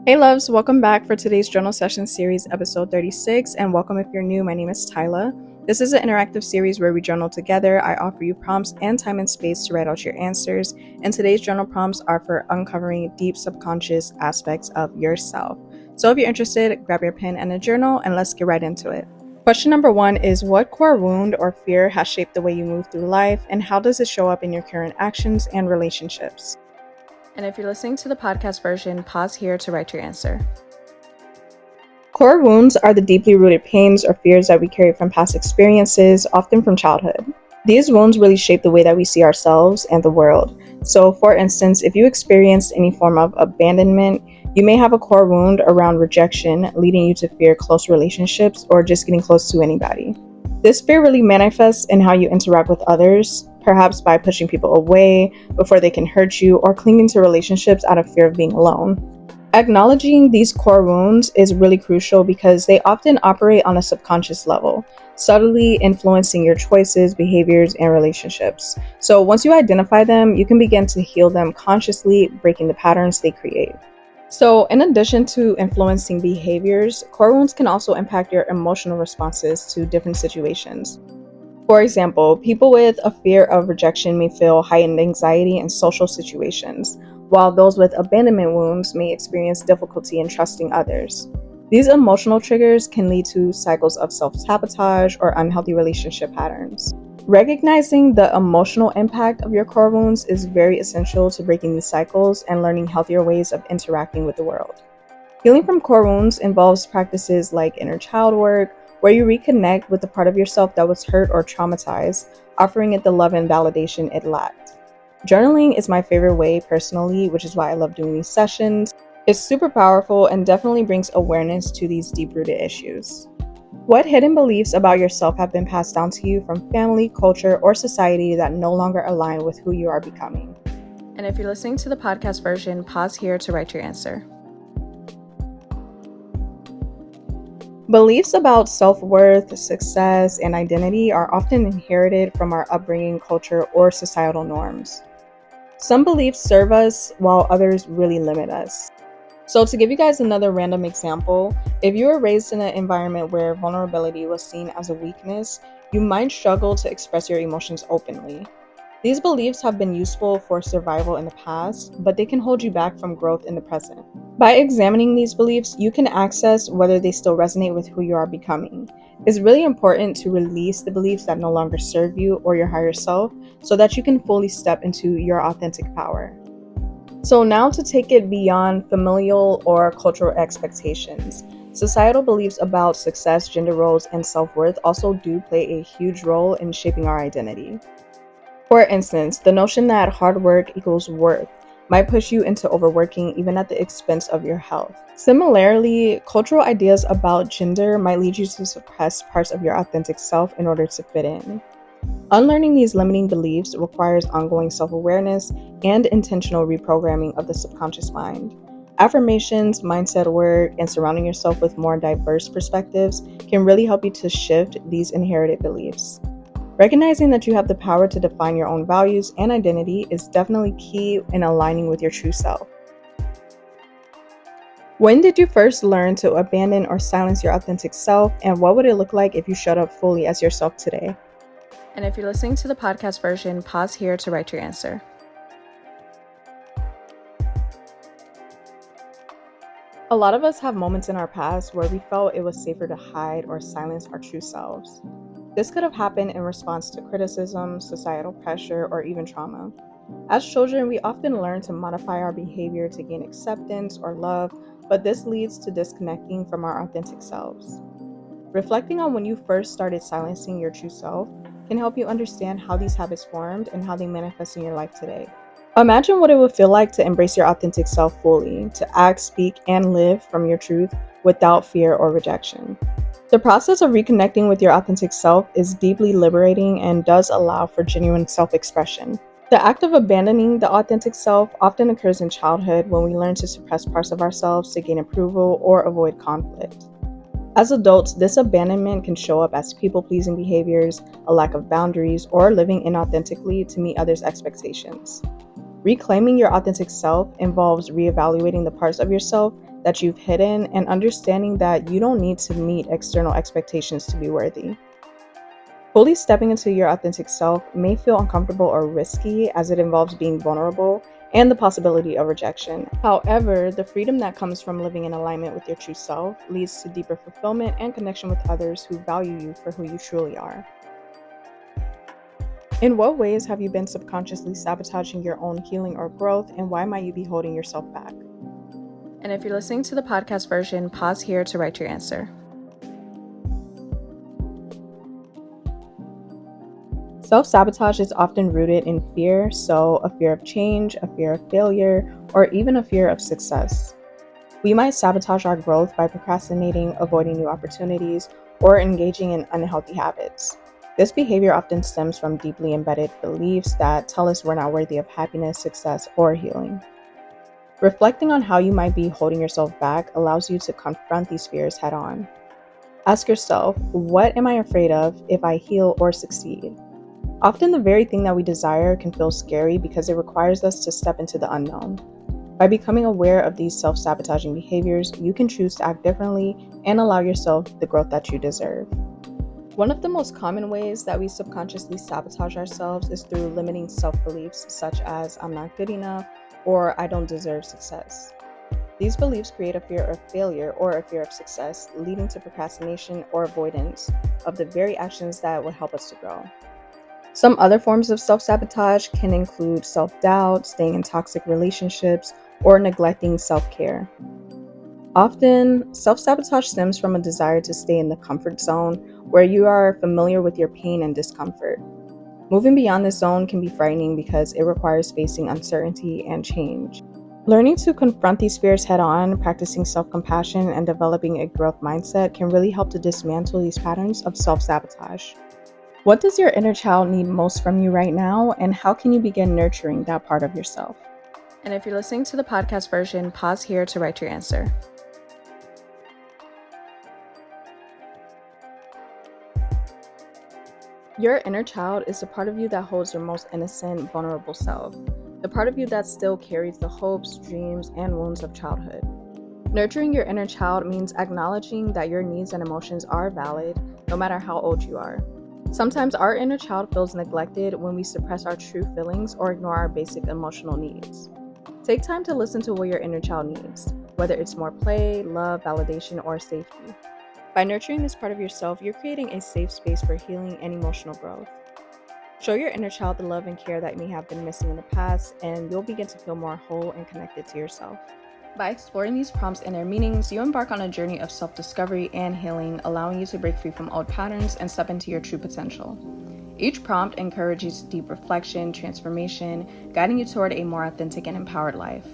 Hey loves, welcome back for today's journal session series, episode 36, and welcome if you're new. My name is Tyla. This is an interactive series where we journal together. I offer you prompts and time and space to write out your answers, and today's journal prompts are for uncovering deep subconscious aspects of yourself. So if you're interested, grab your pen and a journal, and let's get right into it. Question number 1 is, what core wound or fear has shaped the way you move through life, and how does it show up in your current actions and relationships? And if you're listening to the podcast version, pause here to write your answer. Core wounds are the deeply rooted pains or fears that we carry from past experiences, often from childhood. These wounds really shape the way that we see ourselves and the world. So, for instance, if you experienced any form of abandonment, you may have a core wound around rejection, leading you to fear close relationships or just getting close to anybody. This fear really manifests in how you interact with others, perhaps by pushing people away before they can hurt you or clinging to relationships out of fear of being alone. Acknowledging these core wounds is really crucial because they often operate on a subconscious level, subtly influencing your choices, behaviors, and relationships. So once you identify them, you can begin to heal them consciously, breaking the patterns they create. So in addition to influencing behaviors, core wounds can also impact your emotional responses to different situations. For example, people with a fear of rejection may feel heightened anxiety in social situations, while those with abandonment wounds may experience difficulty in trusting others. These emotional triggers can lead to cycles of self-sabotage or unhealthy relationship patterns. Recognizing the emotional impact of your core wounds is very essential to breaking these cycles and learning healthier ways of interacting with the world. Healing from core wounds involves practices like inner child work, where you reconnect with the part of yourself that was hurt or traumatized, offering it the love and validation it lacked. Journaling is my favorite way personally, which is why I love doing these sessions. It's super powerful and definitely brings awareness to these deep-rooted issues. What hidden beliefs about yourself have been passed down to you from family, culture, or society that no longer align with who you are becoming? And if you're listening to the podcast version, pause here to write your answer. Beliefs about self-worth, success, and identity are often inherited from our upbringing, culture, or societal norms. Some beliefs serve us while others really limit us. So to give you guys another random example, if you were raised in an environment where vulnerability was seen as a weakness, you might struggle to express your emotions openly. These beliefs have been useful for survival in the past, but they can hold you back from growth in the present. By examining these beliefs, you can access whether they still resonate with who you are becoming. It's really important to release the beliefs that no longer serve you or your higher self so that you can fully step into your authentic power. So now to take it beyond familial or cultural expectations. Societal beliefs about success, gender roles, and self-worth also do play a huge role in shaping our identity. For instance, the notion that hard work equals worth might push you into overworking even at the expense of your health. Similarly, cultural ideas about gender might lead you to suppress parts of your authentic self in order to fit in. Unlearning these limiting beliefs requires ongoing self-awareness and intentional reprogramming of the subconscious mind. Affirmations, mindset work, and surrounding yourself with more diverse perspectives can really help you to shift these inherited beliefs. Recognizing that you have the power to define your own values and identity is definitely key in aligning with your true self. When did you first learn to abandon or silence your authentic self, and what would it look like if you showed up fully as yourself today? And if you're listening to the podcast version, pause here to write your answer. A lot of us have moments in our past where we felt it was safer to hide or silence our true selves. This could have happened in response to criticism, societal pressure, or even trauma. As children, we often learn to modify our behavior to gain acceptance or love, but this leads to disconnecting from our authentic selves. Reflecting on when you first started silencing your true self can help you understand how these habits formed and how they manifest in your life today. Imagine what it would feel like to embrace your authentic self fully, to act, speak, and live from your truth without fear or rejection. The process of reconnecting with your authentic self is deeply liberating and does allow for genuine self-expression. The act of abandoning the authentic self often occurs in childhood when we learn to suppress parts of ourselves to gain approval or avoid conflict. As adults, this abandonment can show up as people-pleasing behaviors, a lack of boundaries, or living inauthentically to meet others' expectations. Reclaiming your authentic self involves reevaluating the parts of yourself that you've hidden, and understanding that you don't need to meet external expectations to be worthy. Fully stepping into your authentic self may feel uncomfortable or risky as it involves being vulnerable and the possibility of rejection. However, the freedom that comes from living in alignment with your true self leads to deeper fulfillment and connection with others who value you for who you truly are. In what ways have you been subconsciously sabotaging your own healing or growth, and why might you be holding yourself back? And if you're listening to the podcast version, pause here to write your answer. Self-sabotage is often rooted in fear, so a fear of change, a fear of failure, or even a fear of success. We might sabotage our growth by procrastinating, avoiding new opportunities, or engaging in unhealthy habits. This behavior often stems from deeply embedded beliefs that tell us we're not worthy of happiness, success, or healing. Reflecting on how you might be holding yourself back allows you to confront these fears head on. Ask yourself, what am I afraid of if I heal or succeed? Often the very thing that we desire can feel scary because it requires us to step into the unknown. By becoming aware of these self-sabotaging behaviors, you can choose to act differently and allow yourself the growth that you deserve. One of the most common ways that we subconsciously sabotage ourselves is through limiting self-beliefs such as I'm not good enough or I don't deserve success. These beliefs create a fear of failure or a fear of success, leading to procrastination or avoidance of the very actions that would help us to grow. Some other forms of self-sabotage can include self-doubt, staying in toxic relationships, or neglecting self-care. Often, self-sabotage stems from a desire to stay in the comfort zone where you are familiar with your pain and discomfort. Moving beyond this zone can be frightening because it requires facing uncertainty and change. Learning to confront these fears head-on, practicing self-compassion, and developing a growth mindset can really help to dismantle these patterns of self-sabotage. What does your inner child need most from you right now, and how can you begin nurturing that part of yourself? And if you're listening to the podcast version, pause here to write your answer. Your inner child is the part of you that holds your most innocent, vulnerable self, the part of you that still carries the hopes, dreams, and wounds of childhood. Nurturing your inner child means acknowledging that your needs and emotions are valid, no matter how old you are. Sometimes our inner child feels neglected when we suppress our true feelings or ignore our basic emotional needs. Take time to listen to what your inner child needs, whether it's more play, love, validation, or safety. By nurturing this part of yourself, you're creating a safe space for healing and emotional growth. Show your inner child the love and care that may have been missing in the past, and you'll begin to feel more whole and connected to yourself. By exploring these prompts and their meanings, you embark on a journey of self-discovery and healing, allowing you to break free from old patterns and step into your true potential. Each prompt encourages deep reflection, transformation, guiding you toward a more authentic and empowered life.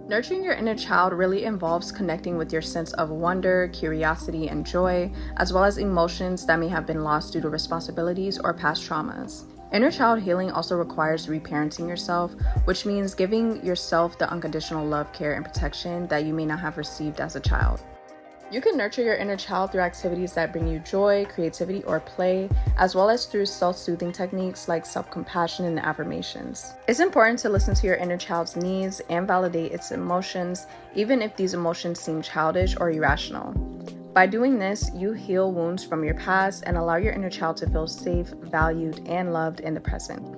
Nurturing your inner child really involves connecting with your sense of wonder, curiosity, and joy, as well as emotions that may have been lost due to responsibilities or past traumas. Inner child healing also requires reparenting yourself, which means giving yourself the unconditional love, care, and protection that you may not have received as a child. You can nurture your inner child through activities that bring you joy, creativity, or play, as well as through self-soothing techniques like self-compassion and affirmations. It's important to listen to your inner child's needs and validate its emotions, even if these emotions seem childish or irrational. By doing this, you heal wounds from your past and allow your inner child to feel safe, valued, and loved in the present.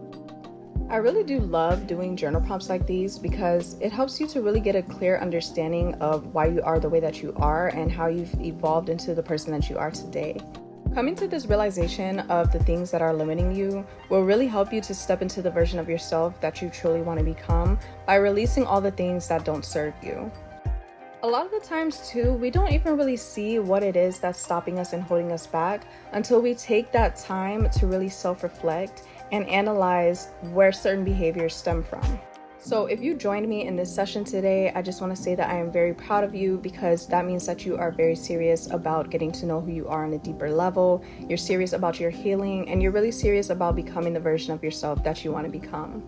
I really do love doing journal prompts like these because it helps you to really get a clear understanding of why you are the way that you are and how you've evolved into the person that you are today. Coming to this realization of the things that are limiting you will really help you to step into the version of yourself that you truly want to become by releasing all the things that don't serve you. A lot of the times too, we don't even really see what it is that's stopping us and holding us back until we take that time to really self-reflect and analyze where certain behaviors stem from. So if you joined me in this session today, I just want to say that I am very proud of you because that means that you are very serious about getting to know who you are on a deeper level. You're serious about your healing and you're really serious about becoming the version of yourself that you want to become.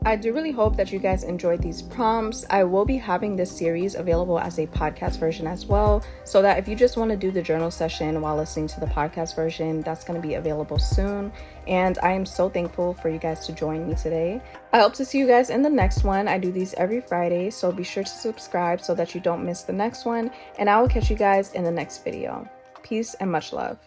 I do really hope that you guys enjoyed these prompts. I will be having this series available as a podcast version as well, so that if you just want to do the journal session while listening to the podcast version, that's going to be available soon. And I am so thankful for you guys to join me today. I hope to see you guys in the next one. I do these every Friday, so be sure to subscribe so that you don't miss the next one, and I will catch you guys in the next video. Peace and much love.